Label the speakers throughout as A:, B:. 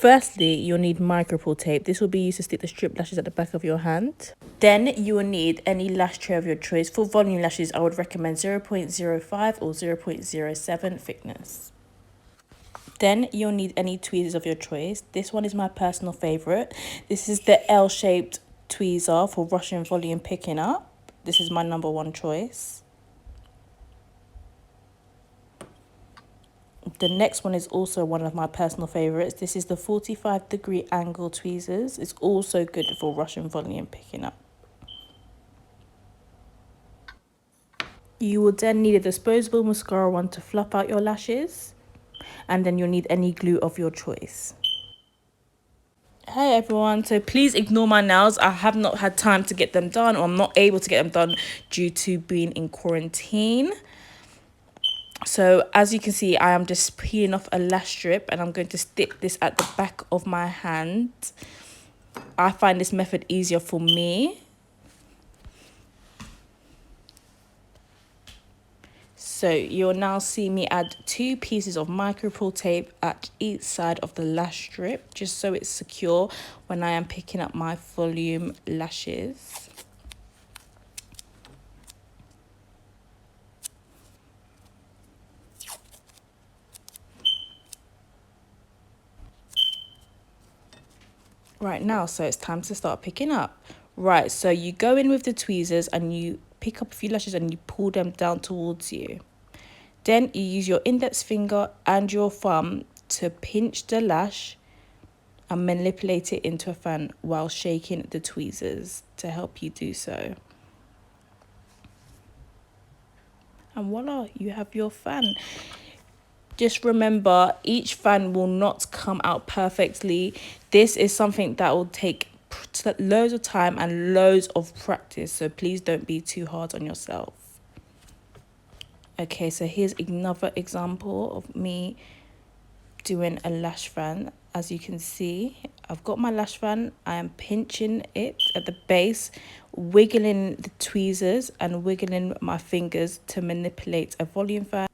A: Firstly, you'll need micropore tape. This will be used to stick the strip lashes at the back of your hand. Then you will need any lash tray of your choice. For volume lashes, I would recommend 0.05 or 0.07 thickness. Then you'll need any tweezers of your choice. This one is my personal favorite. This is the L-shaped tweezer for Russian volume picking up. This is my number one choice. The next one is also one of my personal favorites. This is the 45-degree angle tweezers. It's also good for Russian volume picking up. You will then need a disposable mascara wand to fluff out your lashes. And then you'll need any glue of your choice. Hey everyone, so please ignore my nails. I have not had time to get them done, or I'm not able to get them done due to being in quarantine. So as you can see, I am just peeling off a lash strip and I'm going to stick this at the back of my hand. I find this method easier for me. So you'll now see me add 2 pieces of micropore tape at each side of the lash strip, just so it's secure when I am picking up my volume lashes. Right now, so it's time to start picking up. Right, so you go in with the tweezers and you pick up a few lashes and you pull them down towards you. Then you use your index finger and your thumb to pinch the lash and manipulate it into a fan while shaking the tweezers to help you do so. And voila, you have your fan. Just remember, each fan will not come out perfectly. This is something that will take loads of time and loads of practice, so please don't be too hard on yourself. Okay, so here's another example of me doing a lash fan. As you can see, I've got my lash fan. I am pinching it at the base, wiggling the tweezers and wiggling my fingers to manipulate a volume fan.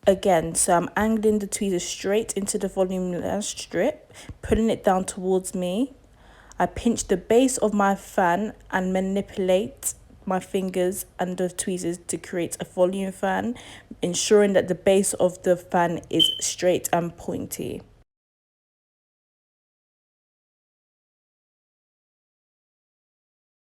A: Again, so I'm angling the tweezers straight into the volume lash strip, pulling it down towards me. I pinch the base of my fan and manipulate my fingers and the tweezers to create a volume fan, ensuring that the base of the fan is straight and pointy.